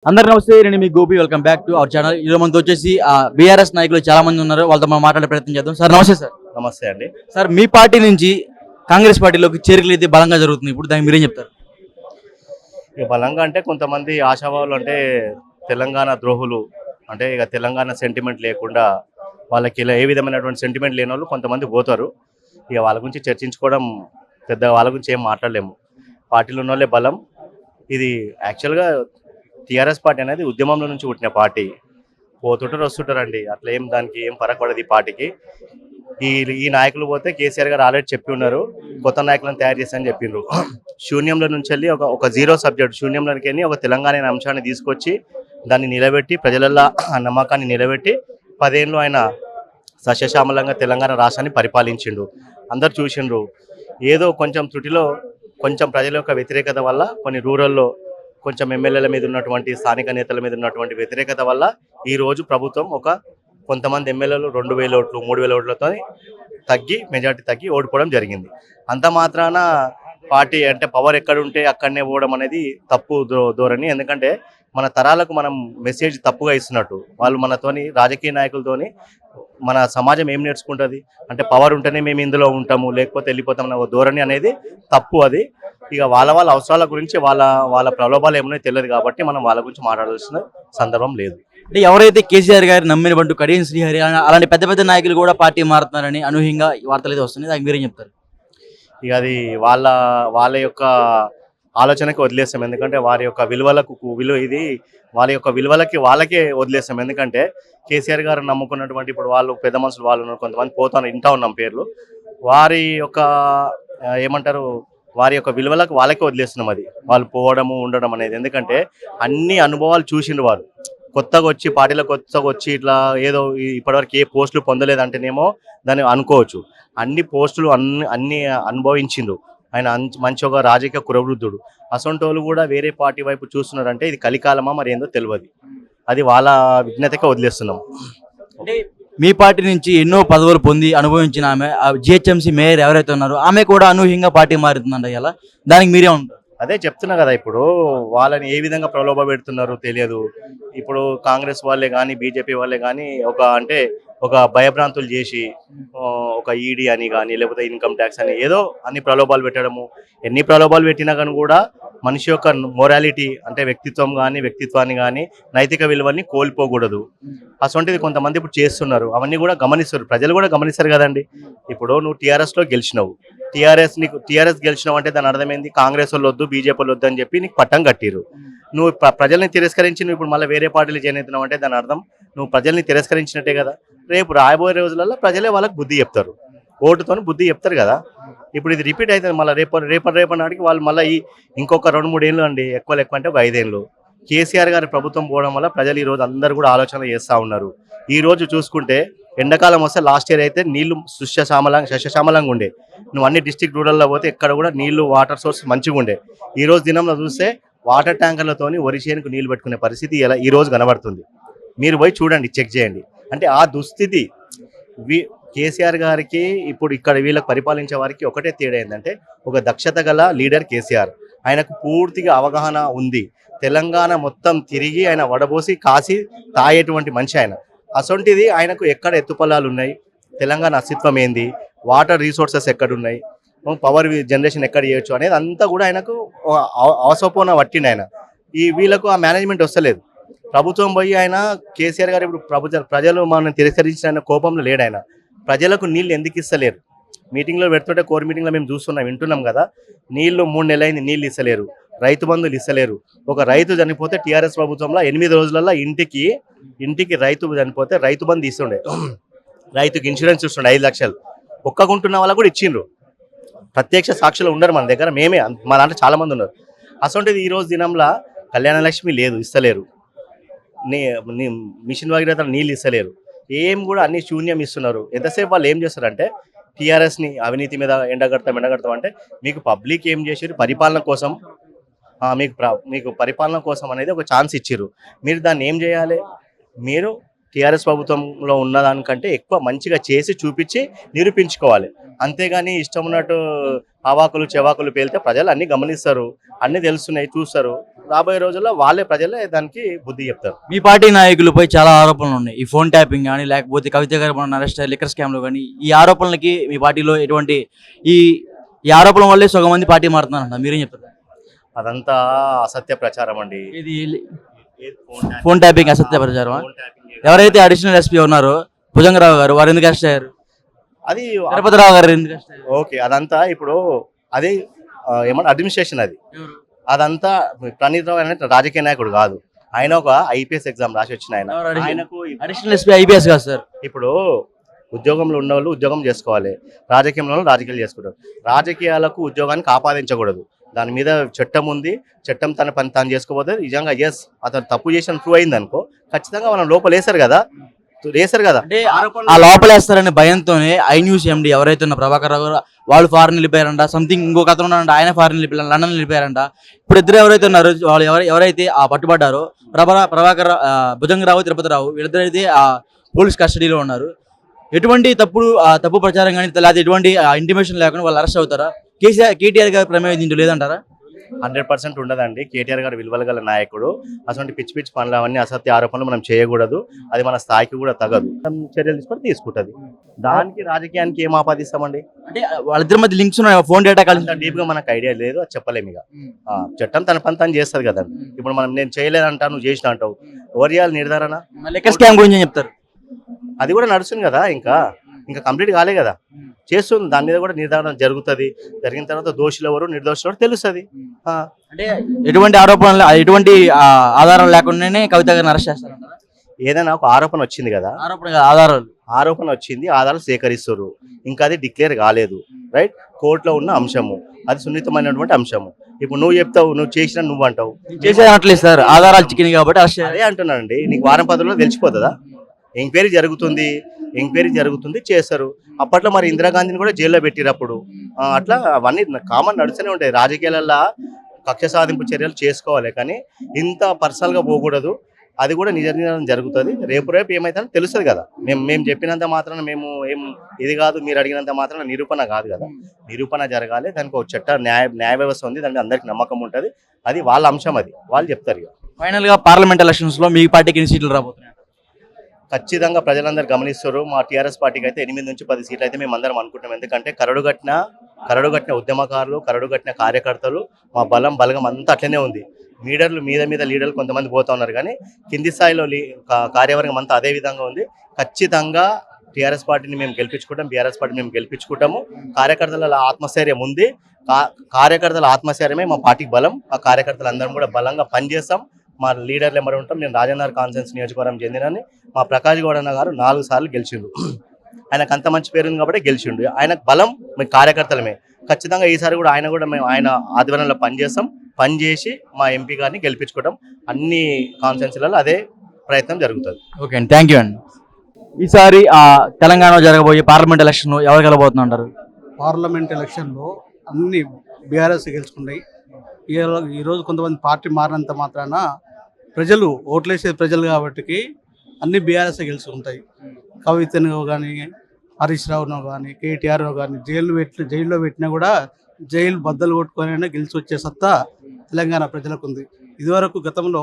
అందరు నమస్తే, నేను మీ Gopi. Welcome back to our channel. ఈరోజు మనతో వచ్చేసి బీఆర్ఎస్ నాయకులు చాలా మంది ఉన్నారు. వాళ్ళతో మనం మాట్లాడే ప్రయత్నం చేద్దాం. సార్ నమస్తే. సార్ నమస్తే అండి. సార్, మీ పార్టీ నుంచి కాంగ్రెస్ పార్టీలోకి చేరికలు అయితే బలంగా జరుగుతుంది. ఇప్పుడు దానికి మీరేం చెప్తారు? ఇక బలంగా అంటే కొంతమంది ఆశావాహులు అంటే తెలంగాణ ద్రోహులు, అంటే ఇక తెలంగాణ సెంటిమెంట్ లేకుండా వాళ్ళకి ఇలా ఏ విధమైనటువంటి సెంటిమెంట్ లేని వాళ్ళు కొంతమంది పోతారు. ఇక వాళ్ళ గురించి చర్చించుకోవడం పెద్దగా, వాళ్ళ గురించి ఏం మాట్లాడలేము. పార్టీలో ఉన్న వాళ్ళే బలం. ఇది యాక్చువల్గా టీఆర్ఎస్ పార్టీ అనేది ఉద్యమంలో నుంచి పుట్టిన పార్టీ. పోతుంటారు వస్తుంటారండి, అట్లా ఏం దానికి ఏం పరపడదు ఈ పార్టీకి. ఈ ఈ నాయకులు పోతే కేసీఆర్ గారు ఆల్రెడీ చెప్పి ఉన్నారు, కొత్త నాయకులను తయారు చేస్తారని చెప్పిండ్రు. శూన్యంలో నుంచి వెళ్ళి ఒక జీరో సబ్జెక్ట్ శూన్యంలోకి వెళ్ళి ఒక తెలంగాణ అనే అంశాన్ని తీసుకొచ్చి దాన్ని నిలబెట్టి ప్రజలల్లో ఆ నమ్మకాన్ని నిలబెట్టి 10 ఏళ్ళు ఆయన సస్యశ్యామలంగా తెలంగాణ రాష్ట్రాన్ని పరిపాలించిండు. అందరు చూసిండ్రు. ఏదో కొంచెం త్రుటిలో కొంచెం ప్రజల యొక్క వ్యతిరేకత వల్ల కొన్ని రూరల్లో కొంచెం ఎమ్మెల్యేల మీద ఉన్నటువంటి స్థానిక నేతల మీద ఉన్నటువంటి వ్యతిరేకత వల్ల ఈరోజు ప్రభుత్వం కొంతమంది ఎమ్మెల్యేలు 2000 ఓట్లు 3000 ఓట్లతో మెజార్టీ తగ్గి ఓడిపోవడం జరిగింది. అంత మాత్రాన పార్టీ అంటే పవర్ ఎక్కడుంటే అక్కడనే పోవడం అనేది తప్పు ధోరణి. ఎందుకంటే మన తరాలకు మనం మెసేజ్ తప్పుగా ఇస్తున్నట్టు. వాళ్ళు మనతోని రాజకీయ నాయకులతోని మన సమాజం ఏం నేర్చుకుంటుంది అంటే పవర్ ఉంటేనే మేము ఇందులో ఉంటాము, లేకపోతే వెళ్ళిపోతాం అన్న ధోరణి అనేది తప్పు. అది ఇక వాళ్ళ అవసరాల గురించి వాళ్ళ ప్రలోభాలు ఏమన్నా తెలియదు కాబట్టి మనం వాళ్ళ గురించి మాట్లాడాల్సిన సందర్భం లేదు. అంటే ఎవరైతే కేసీఆర్ గారు నమ్మిన బంటు కడియం శ్రీహరి అలాంటి పెద్ద పెద్ద నాయకులు కూడా పార్టీ మారుతున్నారని అనూహ్యంగా వార్తలు అయితే వస్తున్నాయి. దానికి మీరేం చెప్తారు? ఇక అది వాళ్ళ యొక్క ఆలోచనకి వదిలేస్తాం. ఎందుకంటే వారి యొక్క వాళ్ళ యొక్క విలువలకి వాళ్ళకే వదిలేస్తాం. ఎందుకంటే కేసీఆర్ గారు నమ్ముకున్నటువంటి ఇప్పుడు వాళ్ళు పెద్ద మనుషులు వాళ్ళు ఉన్నారు, కొంతమంది వింటా ఉన్నాం పేర్లు. వారి యొక్క ఏమంటారు, వారి యొక్క విలువలకు వాళ్ళకే వదిలేస్తున్నాం. అది వాళ్ళు పోవడము ఉండడం అనేది. ఎందుకంటే అన్ని అనుభవాలు చూసిండ్రు వారు. కొత్తగా వచ్చి ఇట్లా ఏదో ఇప్పటివరకు ఏ పోస్టులు పొందలేదంటేనేమో దాన్ని అనుకోవచ్చు. అన్ని పోస్టులు అన్ని అనుభవించిండ్రు. ఆయన మంచి ఒక రాజకీయ కురవృద్ధుడు. అసొంటోళ్ళు కూడా వేరే పార్టీ వైపు చూస్తున్నారంటే ఇది కలికాలమా మరి ఏందో తెలియదు. అది వాళ్ళ విజ్ఞతకే వదిలేస్తున్నాం. అంటే మీ పార్టీ నుంచి ఎన్నో పదవులు పొంది అనుభవించిన ఆమె జిహెచ్ఎంసీ మేయర్ ఎవరైతే ఉన్నారో ఆమె కూడా అనూహ్యంగా పార్టీ మారుతుందంట. ఇలా దానికి మీరే ఉంటారు? అదే చెప్తున్నా కదా, ఇప్పుడు వాళ్ళని ఏ విధంగా ప్రలోభ పెడుతున్నారో తెలియదు. ఇప్పుడు కాంగ్రెస్ వాళ్ళే కానీ బీజేపీ వాళ్ళే కానీ ఒక భయభ్రాంతులు చేసి ఒక ఈడీ అని కానీ లేకపోతే ఇన్కమ్ ట్యాక్స్ అని ఏదో అన్ని ప్రలోభాలు పెట్టడము. ఎన్ని ప్రలోభాలు పెట్టినా కానీ కూడా మనిషి యొక్క మొరాలిటీ అంటే వ్యక్తిత్వాన్ని కానీ నైతిక విలువల్ని కోల్పోకూడదు. అటువంటిది కొంతమంది ఇప్పుడు చేస్తున్నారు. అవన్నీ కూడా గమనిస్తారు, ప్రజలు కూడా గమనిస్తారు కదండి. ఇప్పుడు నువ్వు టీఆర్ఎస్లో గెలిచినావు, టీఆర్ఎస్ గెలిచినావు అంటే దాని అర్థమైంది కాంగ్రెస్ వాళ్ళు వద్దు, బీజేపీ వాళ్ళు వద్దు అని చెప్పి నీకు పట్టం కట్టిరు. నువ్వు ప్రజల్ని తిరస్కరించి నువ్వు ఇప్పుడు మళ్ళీ వేరే పార్టీలు జాయిన్ అవుతున్నావు అంటే దాని అర్థం నువ్వు ప్రజల్ని తిరస్కరించినట్టే కదా. రేపు రాబోయే రోజులలో ప్రజలే వాళ్ళకి బుద్ధి చెప్తారు, ఓటుతో బుద్ధి చెప్తారు కదా. ఇప్పుడు ఇది రిపీట్ అవుతుంది మళ్ళీ రేపటి నాటికి వాళ్ళు మళ్ళీ ఇంకొక 2-3 ఏళ్ళు అండి, ఎక్కువ అంటే ఒక 5 ఏళ్ళు కేసీఆర్ గారి ప్రభుత్వం పోవడం వల్ల ప్రజలు ఈ రోజు అందరూ కూడా ఆలోచన చేస్తూ ఉన్నారు. ఈ రోజు చూసుకుంటే ఎండాకాలం వస్తే లాస్ట్ ఇయర్ అయితే నీళ్లు సస్యశ్యామలంగా ఉండే. నువ్వు అన్ని డిస్ట్రిక్ట్ రూరల్లో పోతే ఎక్కడ కూడా నీళ్లు వాటర్ సోర్స్ మంచిగా ఉండే. ఈ రోజు దినంలో చూస్తే వాటర్ ట్యాంకర్లతోని వరి చేనుకు నీళ్లు పెట్టుకునే పరిస్థితి ఈ రోజు కనబడుతుంది. మీరు పోయి చూడండి, చెక్ చేయండి. అంటే ఆ దుస్థితి కేసీఆర్ గారికి ఇప్పుడు ఇక్కడ వీళ్ళకి పరిపాలించే వారికి ఒకటే తేడా ఏంటంటే ఒక దక్షత గల లీడర్ కేసీఆర్. ఆయనకు పూర్తిగా అవగాహన ఉంది. తెలంగాణ మొత్తం తిరిగి ఆయన వడబోసి కాసి తాగేటువంటి మనిషి ఆయన. అసొంటిది ఆయనకు ఎక్కడ ఎత్తుపల్లాలు ఉన్నాయి, తెలంగాణ అస్తిత్వం ఏంది, వాటర్ రీసోర్సెస్ ఎక్కడున్నాయి, పవర్ జనరేషన్ ఎక్కడ చేయొచ్చు అనేది అంతా కూడా ఆయనకు అవసపోన పట్టిండు ఆయన. వీళ్ళకు ఆ మేనేజ్మెంట్ వస్తలేదు. ప్రభుత్వం పోయి ఆయన కేసీఆర్ గారు ఇప్పుడు ప్రజలు మనం తిరస్కరించిన కోపంలో లేడు ఆయన. ప్రజలకు నీళ్ళు ఎందుకు ఇస్తలేరు? మీటింగ్లో పెడుతుంటే కోర్ మీటింగ్లో మేము వింటున్నాం కదా, నీళ్లు 3 నెలలైంది నీళ్ళు ఇస్తలేరు, రైతు బంధువులు ఇస్తలేరు. ఒక రైతు చనిపోతే టీఆర్ఎస్ ప్రభుత్వంలో 8 రోజులలో ఇంటికి రైతు చనిపోతే రైతు బంధు ఇస్తుండే, రైతుకి ఇన్సూరెన్స్ ఇస్తుండే 5 లక్షలు. ఒక్కకుంటున్న వాళ్ళకు కూడా ఇచ్చిండ్రు. ప్రత్యక్ష సాక్షులు ఉండరు మన దగ్గర, మా దాంట్లో చాలా మంది ఉన్నారు. అసొంటిది ఈ రోజు దినంలో కళ్యాణ లక్ష్మి లేదు, ఇస్తలేరు. మిషన్ భగీరథ నీళ్ళు ఇస్తలేరు. ఏం కూడా అన్ని శూన్యం ఇస్తున్నారు. ఎంతసేపు వాళ్ళు ఏం చేస్తారంటే టీఆర్ఎస్ని అవినీతి మీద ఎండగడతాం అంటే మీకు పబ్లిక్ ఏం చేసారు, పరిపాలన కోసం మీకు పరిపాలన కోసం అనేది ఒక ఛాన్స్ ఇచ్చిర్రు. మీరు దాన్ని ఏం చేయాలి? మీరు టీఆర్ఎస్ ప్రభుత్వంలో ఉన్నదానికంటే ఎక్కువ మంచిగా చేసి చూపించి నిరూపించుకోవాలి. అంతేగాని ఇష్టం ఉన్నట్టు అవాకులు చెవాకులు పేలితే ప్రజలు అన్ని గమనిస్తారు, అన్ని తెలుస్తున్నాయి, చూస్తారు. రాబోయే రోజుల్లో వాళ్ళే ప్రజలే దానికి బుద్ధి చెప్తారు. మీ పార్టీ నాయకులపై చాలా ఆరోపణలు ఉన్నాయి. ఈ ఫోన్ ట్యాపింగ్ కానీ లేకపోతే కవిత గారు మొన్న అరెస్ట్ లిక్కర్ స్కామ్లు కానీ ఈ ఆరోపణలకి మీ పార్టీలో ఎటువంటి ఈ ఈ ఆరోపణల వల్లే సగం మంది పార్టీ మారుతున్నారంట, మీరేం చెప్తారు? అదంతా అసత్య ప్రచారం అండి. ఇది ఫోన్ ట్యాపింగ్ అసత్య ప్రచారం. ఎవరైతే అడిషనల్ ఎస్పీ ఉన్నారో భుజంగరావు గారు, వారు ఎందుకు అరెస్ట్ అయ్యారు? అది తిరుపతిరావు గారు ఎందుకు అరెస్ట్ అయ్యారు? ఓకే, అదంతా ఇప్పుడు అది ఏమన్నా అడ్మినిస్ట్రేషన్ అది. అదంతా ప్రణీత్ రావు అనే రాజకీయ నాయకుడు కాదు, ఆయన ఒక ఐపీఎస్ ఎగ్జామ్ రాసి వచ్చిన ఆయన. ఆయనకు అడిషనల్ ఎస్పీ ఐపీఎస్ కాదు సార్. ఇప్పుడు ఉద్యోగంలో ఉన్న వాళ్ళు ఉద్యోగం చేసుకోవాలి, రాజకీయంలో రాజకీయాలు చేసుకుంటారు. రాజకీయాలకు ఉద్యోగానికి ఆపాదించకూడదు. దాని మీద చట్టం ఉంది, చట్టం తన పని తాను చేసుకోపోతే నిజంగా ఎస్ అతను తప్పు చేసిన ప్రూవ్ అయింది అనుకో, ఖచ్చితంగా మనం లోపల వేశారు కదా. అంటే ఆ లోపలేస్తారనే భయంతోనే ఐ న్యూస్ ఎండి ఎవరైతే ఉన్న ప్రభాకర్ రావు గారు వాళ్ళు ఫారెన్ వెళ్ళిపోయారంట, సంథింగ్ ఇంకొక అతను ఉన్నారంట ఆయన ఫారెన్ వెళ్ళిపోయారు, లండన్ వెళ్ళిపోయారంట. ఇప్పుడు ఇద్దరు ఎవరైతే ఉన్నారో వాళ్ళు ఎవరైతే ఆ పట్టుబడ్డారో ప్రభాకర్ భుజంగరావు, తిరుపతిరావు, వీళ్ళిద్దరైతే ఆ పోలీస్ కస్టడీలో ఉన్నారు. ఎటువంటి తప్పు ప్రచారం కానీ లేకపోతే ఎటువంటి ఇంటిమేషన్ లేకుండా వాళ్ళు అరెస్ట్ అవుతారా? కేటీఆర్ గారి ప్రమేయం దీంట్లో లేదంటారా? 100% ఉండదండి. కేటీఆర్ గారు విలువలు గల నాయకుడు. అటువంటి పిచ్చి పిచ్చి పనులు అవన్నీ అసత్య ఆరోపణలు మనం చేయకూడదు, అది మన స్థాయికి కూడా తగదు. చర్యలు తీసుకుంటది. దానికి రాజకీయానికి ఏం ఆపాదిస్తామండి? అంటే వాళ్ళిద్దరి మధ్య లింక్స్ ఉన్నాయి, ఫోన్ డేటా కలిసి డీప్ గా మనకు ఐడియా లేదు, అది చెప్పలేము. ఇక చట్టం తన పని తను చేస్తుంది కదండి. ఇప్పుడు మనం నేను చేయలేదంటా, నువ్వు చేసిన అంటావు, ఎవరు చేయాలి నిర్ధారణ? లెక్కర్ స్కామ్ గురించి చెప్తారు, అది కూడా నడుస్తుంది కదా, ఇంకా కంప్లీట్ కాలే కదా, చేస్తుంది. దాని మీద కూడా నిర్ధారణ జరుగుతుంది. జరిగిన తర్వాత దోషులు ఎవరు నిర్దోషులు ఎవరు తెలుస్తుంది. అంటే ఎటువంటి ఆరోపణలు ఎటువంటి ఆధారం లేకుండానే కవిత గారిని అరెస్ట్ చేస్తారంటారా? ఏదైనా ఒక ఆరోపణ వచ్చింది కదా, ఆరోపణ వచ్చింది, ఆధారాలు సేకరిస్తారు, ఇంకా అది డిక్లేర్ కాలేదు, రైట్? కోర్టులో ఉన్న అంశము, అది సున్నితమైనటువంటి అంశము. ఇప్పుడు నువ్వు చెప్తావు, నువ్వు చేసినా నువ్వు అంటావు, చేసేయట్లేదు సార్, ఆధారాలు చిక్కినాయి కాబట్టి అదే అంటున్నానండి. నీకు వారం 10 రోజుల్లో తెలిసిపోతుందా? ఎంక్వైరీ జరుగుతుంది, చేస్తారు. అప్పట్లో మరి ఇందిరాగాంధీని కూడా జైల్లో పెట్టినప్పుడు అట్లా అవన్నీ కామన్ నడుస్తూనే ఉంటాయి. రాజకీయాలలో కక్ష సాధింపు చర్యలు చేసుకోవాలి, కానీ ఇంత పర్సనల్గా పోకూడదు. అది కూడా నిజ నిర్ధారణ జరుగుతుంది. రేపు ఏమైతే తెలుస్తుంది కదా. మేము చెప్పినంత మాత్రాన మేము ఏం ఇది కాదు, మీరు అడిగినంత మాత్రాన నిరూపణ కాదు కదా. నిరూపణ జరగాలి, దానికి ఒక చట్ట న్యాయ వ్యవస్థ ఉంది, దానికి అందరికి నమ్మకం ఉంటుంది. అది వాళ్ళ అంశం, అది వాళ్ళు చెప్తారు. ఇక ఫైనల్ గా పార్లమెంట్ ఎలక్షన్స్ లో మీ పార్టీకి ఎన్ని సీట్లు రాబోతున్నాయి? ఖచ్చితంగా ప్రజలందరూ గమనిస్తారు. మా టీఆర్ఎస్ పార్టీకి అయితే 8 నుంచి 10 సీట్లు అయితే మేము అందరం అనుకుంటాం. ఎందుకంటే కరడుగట్టిన ఉద్యమకారులు, కరడుగట్టిన కార్యకర్తలు, మా బలగం అంతా అట్లనే ఉంది. లీడర్లు మీద లీడర్లు కొంతమంది పోతా ఉన్నారు, కానీ కింది స్థాయిలో కార్యవర్గం అంతా అదే విధంగా ఉంది. ఖచ్చితంగా టీఆర్ఎస్ పార్టీని మేము గెలిపించుకుంటాం, బీఆర్ఎస్ పార్టీని మేము గెలిపించుకుంటాము. కార్యకర్తల ఆత్మస్థైర్యం ఉంది, కార్యకర్తల ఆత్మస్థైర్యమే మా పార్టీకి బలం. ఆ కార్యకర్తలు అందరం కూడా బలంగా పనిచేస్తాం. మా లీడర్లు ఎవరు ఉంటాం. నేను రాజన్నర్ కాన్ఫరెన్స్ నియోజకవర్గం చెందినని. మా ప్రకాష్ గౌడ్ అన్న గారు 4 సార్లు గెలిచిండు. ఆయనకు అంత మంచి పేరు ఉంది కాబట్టి గెలిచిండు. ఆయనకు బలం మీ కార్యకర్తలమే. ఖచ్చితంగా ఈసారి కూడా మేము ఆయన ఆధ్వర్యంలో పనిచేసి మా ఎంపీ గారిని గెలిపించుకోవడం, అన్ని కాన్ఫరెన్స్లలో అదే ప్రయత్నం జరుగుతుంది. ఓకే అండి, థ్యాంక్ యూ అండి. ఈసారి తెలంగాణలో జరగబోయే పార్లమెంట్ ఎలక్షన్ ఎవరు గెలబోతున్నారు? పార్లమెంట్ ఎలక్షన్లో అన్ని బీఆర్ఎస్ గెలుచుకున్నాయి. ఈరోజు కొంతమంది పార్టీ మారినంత మాత్రాన ప్రజలు ఓట్లేసేది ప్రజలు కాబట్టి అన్ని బీఆర్ఎస్ గెలుచుకుంటాయి. కవితను కానీ, హరీష్ రావును కానీ, కేటీఆర్ కానీ జైల్లో పెట్టినా కూడా జైలు బద్దలు కొట్టుకొని గెలిచి వచ్చే సత్తా తెలంగాణ ప్రజలకు ఉంది. ఇదివరకు గతంలో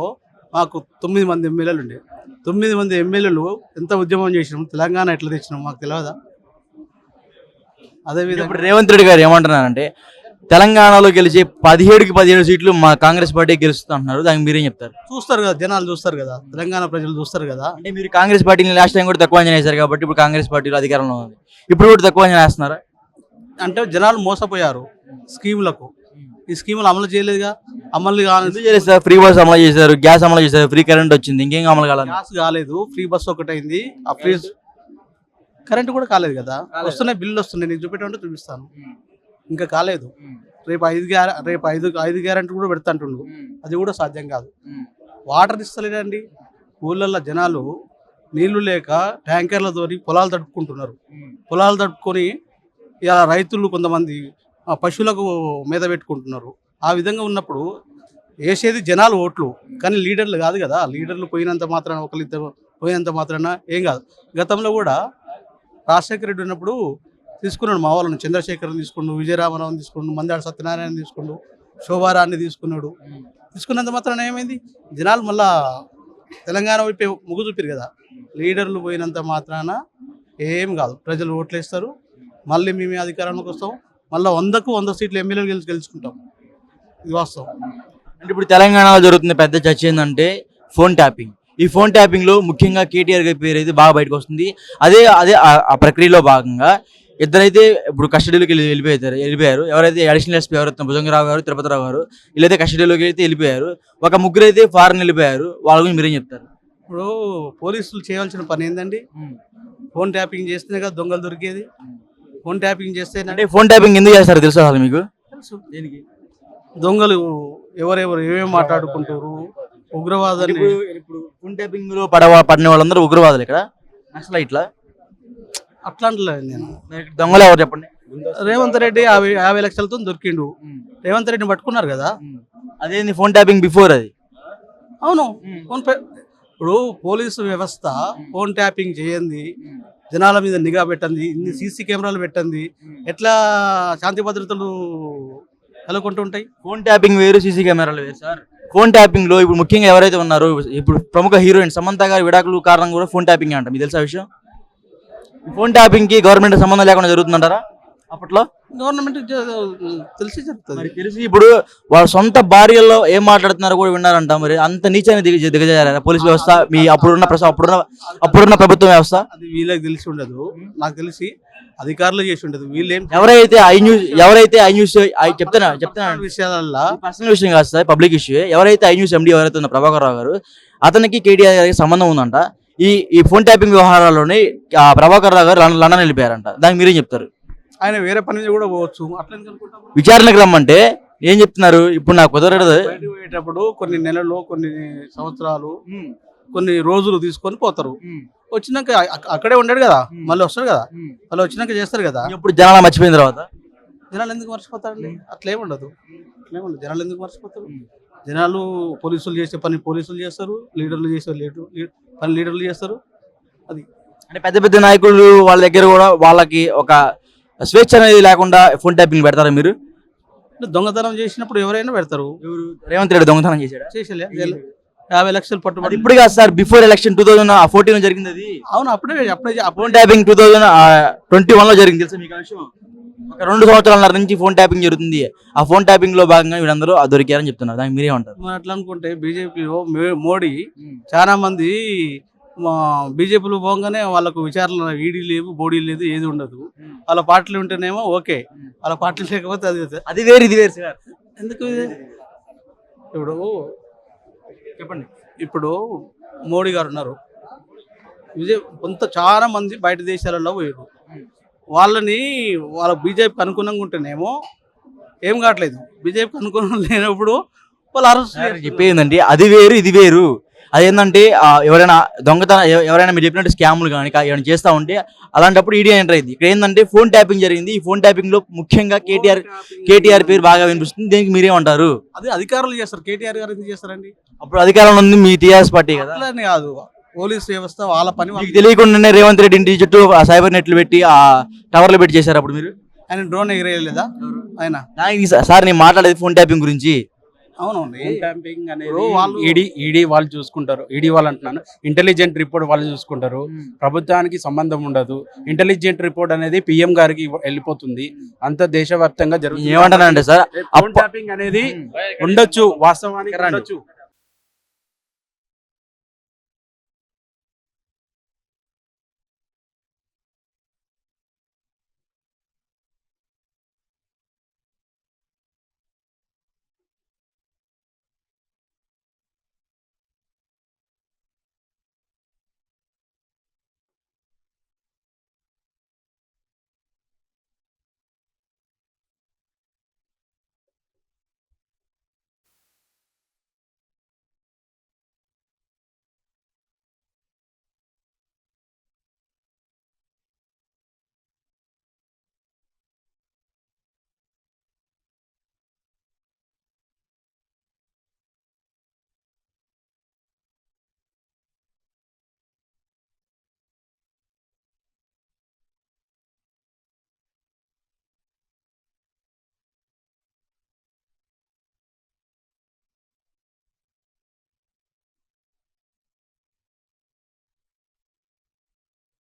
మాకు 9 మంది ఎమ్మెల్యేలు ఉండే. 9 మంది ఎమ్మెల్యేలు ఎంత ఉద్యమం చేసినాం, తెలంగాణ ఎట్లా తెచ్చినాం మాకు తెలియదా? అదేవిధంగా ఇప్పుడు రేవంత్ రెడ్డి గారు ఏమంటున్నారంటే తెలంగాణలో గెలిచే 17కి 17 సీట్లు మా కాంగ్రెస్ పార్టీ గెలుస్తుంటున్నారు, దానికి మీరేం చెప్తారు? చూస్తారు కదా, జనాలు చూస్తారు కదా, తెలంగాణ ప్రజలు చూస్తారు కదా. అంటే మీరు కాంగ్రెస్ పార్టీని లాస్ట్ టైం కూడా తక్కువ అంచనా వేశారు కాబట్టి ఇప్పుడు కాంగ్రెస్ పార్టీలో అధికారంలో ఉంది, ఇప్పుడు కూడా తక్కువ అంచనా వేస్తున్నారా? అంటే జనాలు మోసపోయారు స్కీములకు. ఈ స్కీములు అమలు చేయలేదుగా. అమలు చేయలేదు సార్. ఫ్రీ బస్ అమలు చేశారు, గ్యాస్ అమలు చేశారు, ఫ్రీ కరెంట్ వచ్చింది, ఇంకేం అమలు కాలేదు? గ్యాస్ కాలేదు, ఫ్రీ బస్ ఒకటైంది, ఆ ఫ్రీ కరెంట్ కూడా కాలేదు కదా. వస్తున్నాయి, బిల్లు వస్తున్నాయి, నీకు చూపెట్టమంటే చూపిస్తాను. ఇంకా కాలేదు. రేపు ఐదు గ్యారెంటీ కూడా పెడతా అంటుండు, అది కూడా సాధ్యం కాదు. వాటర్ ఇస్తలేదండి. ఊళ్ళల్లో జనాలు నీళ్లు లేక ట్యాంకర్లతో పొలాలు తడుపుకుంటున్నారు. పొలాలు తడుపుకొని ఇలా రైతులు కొంతమంది పశువులకు మీద పెట్టుకుంటున్నారు. ఆ విధంగా ఉన్నప్పుడు వేసేది జనాలు ఓట్లు, కానీ లీడర్లు కాదు కదా. లీడర్లు పోయినంత మాత్రాన ఒకరిద్దరు పోయినంత మాత్రాన ఏం కాదు. గతంలో కూడా రాజశేఖర రెడ్డి ఉన్నప్పుడు తీసుకున్నాడు మా వాళ్ళని, చంద్రశేఖర్ని తీసుకున్నాడు, విజయరామరావుని తీసుకున్నాడు, మందాడ సత్యనారాయణ తీసుకున్నాడు, శోభారాన్ని తీసుకున్నాడు. తీసుకున్నంత మాత్రాన ఏమైంది, జనాలు మళ్ళా తెలంగాణ వైపు మొగ్గు చూపారు కదా. లీడర్లు పోయినంత మాత్రాన ఏం కాదు, ప్రజలు ఓట్లేస్తారు, మళ్ళీ మేమే అధికారంలోకి వస్తాం, మళ్ళీ 100కు 100 సీట్లు ఎమ్మెల్యేలు గెలుచుకుంటాం. ఇది వాస్తవం. అంటే ఇప్పుడు తెలంగాణలో జరుగుతున్న పెద్ద చర్చ ఏంటంటే ఫోన్ ట్యాపింగ్. ఈ ఫోన్ ట్యాపింగ్ లో ముఖ్యంగా కేటీఆర్ గారి పేరు అయితే బాగా బయటకు వస్తుంది. అదే అదే ఆ ప్రక్రియలో భాగంగా ఇద్దరైతే ఇప్పుడు కస్టడీలోకి వెళ్ళిపోయారు. ఎవరైతే అడిషనల్ ఎస్పీ ఎవరైతే భుజంగరావు గారు, తిరుపతిరావు గారు, వీళ్ళైతే కస్టడీలోకి అయితే వెళ్ళిపోయారు. ఒక ముగ్గురు అయితే ఫారెన్ వెళ్ళిపోయారు. వాళ్ళ గురించి మీరేం చెప్తారు? ఇప్పుడు పోలీసులు చేయాల్సిన పని ఏంటండి, ఫోన్ ట్యాపింగ్ చేస్తేనే కదా దొంగలు దొరికేది. ఫోన్ ట్యాపింగ్ చేస్తే అంటే ఫోన్ ట్యాపింగ్ ఎందుకు చేస్తారు తెలుసా అసలు మీకు? తెలుసు. దొంగలు ఎవరెవరు ఏమేమి మాట్లాడుకుంటారు, ఉగ్రవాదాన్ని. ఇప్పుడు ఫోన్ ట్యాపింగ్ లో పడిన వాళ్ళందరూ ఉగ్రవాదులు ఇక్కడ అసలు ఇట్లా అట్లా అంటలేదు నేను. దొంగలు ఎవరు చెప్పండి? రేవంత్ రెడ్డి 50 లక్షలతో దొరికిండు. రేవంత్ రెడ్డిని పట్టుకున్నారు కదా. అదేంది ఫోన్ ట్యాపింగ్ బిఫోర్ అది. అవును, ఇప్పుడు పోలీసు వ్యవస్థ ఫోన్ ట్యాపింగ్ చేయండి, జనాల మీద నిఘా పెట్టండి, ఇన్ని సీసీ కెమెరాలు పెట్టండి, ఎట్లా శాంతి భద్రతలు నెలకొంటూ ఉంటాయి. ఫోన్ ట్యాపింగ్ వేరు, సీసీ కెమెరాలు వేరు సార్. ఫోన్ ట్యాపింగ్ లో ఇప్పుడు ముఖ్యంగా ఎవరైతే ఉన్నారో, ఇప్పుడు ప్రముఖ హీరోయిన్ సమంత గారి విడాకులు కారణం కూడా ఫోన్ ట్యాపింగ్ అంట. మీకు తెలుసా విషయం? ఫోన్ ట్యాపింగ్ కి గవర్నమెంట్ సంబంధం లేకుండా జరుగుతుందంటారా? అప్పట్లో గవర్నమెంట్ తెలిసి చెప్తుంది. తెలిసి ఇప్పుడు వాళ్ళ సొంత భార్యలో ఏం మాట్లాడుతున్నారో కూడా విన్నారంట. మరి అంత నీచాన్ని దిగజారా పోలీస్ వ్యవస్థ, మీ అప్పుడున్న ప్రభుత్వ వ్యవస్థ? అది వీళ్ళకి తెలిసి ఉండదు, నాకు తెలిసి అధికారులు చేసి ఉండదు. వీళ్ళేం ఎవరైతే ఐ న్యూస్ చెప్తాను విషయాలలో పర్సనల్ విషయం కాదు సార్, పబ్లిక్ ఇష్యూ. ఎవరైతే ఐ న్యూస్ ఎండి ఎవరైతే ఉన్న ప్రభాకర్ రావు గారు, అతనికి కేటీఆర్ గారికి సంబంధం ఉందంట. ఈ ఫోన్ ట్యాపింగ్ వ్యవహారాల్లోనే ప్రభాకర్ రావు గారు లండన్ వెళ్ళిపోయారంట. దానికి మీరేం చెప్తారు? ఆయన వేరే పని మీద కూడా పోవచ్చు. అట్లా విచారణకు రమ్మంటే ఏం చెప్తున్నారు? ఇప్పుడు నాకు కుదరదు. పోయేటప్పుడు కొన్ని నెలలు, కొన్ని సంవత్సరాలు, కొన్ని రోజులు తీసుకొని పోతారు. వచ్చినాక అక్కడే ఉండాడు కదా, మళ్ళీ వస్తాడు కదా, మళ్ళీ వచ్చినాక చేస్తారు కదా. ఇప్పుడు జనాలు మర్చిపోయిన తర్వాత జనాలు ఎందుకు మర్చిపోతారండి? అట్లేముండదు. జనాలు ఎందుకు మర్చిపోతారు? జనాలు పోలీసులు చేసే పని పోలీసులు చేస్తారు, లీడర్లు చేసే పని లీడర్లు చేస్తారు. అది అంటే పెద్ద పెద్ద నాయకులు వాళ్ళ దగ్గర కూడా వాళ్ళకి ఒక స్వేచ్ఛ అనేది లేకుండా ఫోన్ ట్యాపింగ్ పెడతారా మీరు? దొంగతనం చేసినప్పుడు ఎవరైనా పెడతారు. రేవంత్ రెడ్డి దొంగతనం చేసేలే 50 లక్షలు పట్టుబడి. ఇప్పుడు కాదు సార్, బిఫోర్ ఎలక్షన్ 2014 జరిగింది అది. అవును, అప్పుడే ఫోన్ ట్యాపింగ్ 2021 లో జరిగింది. తెలుసా మీకు? ఒక 2 సంవత్సరాల నుంచి ఫోన్ ట్యాపింగ్ జరుగుతుంది. ఆ ఫోన్ ట్యాపింగ్ లో భాగంగా వీళ్ళందరూ దొరికారని చెప్తున్నారు. దానికి మీరేమంటారు? అట్లా అనుకుంటే బీజేపీలో మోడీ చాలా మంది బీజేపీలో పోగానే వాళ్ళకు విచారణ, ఈడీ లేవు, బోడీ లేదు, ఏది ఉండదు. వాళ్ళ పార్టీలు ఉంటేనేమో ఓకే, వాళ్ళ పార్టీలు లేకపోతే అది వేరు ఇది వేరు సార్. ఎందుకు ఇప్పుడు చెప్పండి. ఇప్పుడు మోడీ గారు ఉన్నారు, చాలా మంది బయట దేశాలలో పోయారు. వాళ్ళ బీజేపీకి అనుకూలంగా ఉంటేనేమో ఏం కావట్లేదు, బీజేపీకి అనుకూలంగా లేనప్పుడు వాళ్ళు అరెస్ట్ చెప్పేందండి. అది వేరు ఇది వేరు. అదేంటంటే ఎవరైనా దొంగతనం, ఎవరైనా మీరు చెప్పినట్టు స్కాములు కానీ ఏమైనా చేస్తూ ఉంటే అలాంటప్పుడు ఈడీ ఎంటర్ అయింది. ఇక్కడ ఏంటంటే ఫోన్ ట్యాపింగ్ జరిగింది. ఈ ఫోన్ ట్యాపింగ్ లో ముఖ్యంగా కేటీఆర్ పేరు బాగా వినిపిస్తుంది. దీనికి మీరేమంటారు? అది అధికారులు చేస్తారు. కేటీఆర్ గారు ఎందుకు చేస్తారండి? అప్పుడు అధికారంలో ఉంది మీ టీఆర్ఎస్ పార్టీ కదా. అట్లానే కాదు, పోలీస్ వ్యవస్థ వాళ్ళ పని. మీకు తెలియకుండానే రేవంత్ రెడ్డి ఇంటి చుట్టూ సైబర్ నెట్లు పెట్టి ఆ టవర్లు పెట్టి చేశారు. అప్పుడు మీరు ఆయన డ్రోన్ ఎగిరేయలేదా? ఆయన సార్ నేను మాట్లాడేది ఫోన్ ట్యాపింగ్ గురించి. అవునండి, ట్యాంపింగ్ అనేది ఈడీ వాళ్ళు చూసుకుంటారు. ఈడీ వాళ్ళు అంటున్నాను, ఇంటెలిజెంట్ రిపోర్ట్ వాళ్ళు చూసుకుంటారు. ప్రభుత్వానికి సంబంధం ఉండదు. ఇంటెలిజెంట్ రిపోర్ట్ అనేది పిఎం గారికి వెళ్ళిపోతుంది. అంత దేశవ్యాప్తంగా జరుగుతుంది. ఏమంటానంటే సార్, ఫోన్ ట్యాపింగ్ అనేది ఉండొచ్చు, వాస్తవానికి ఉండొచ్చు.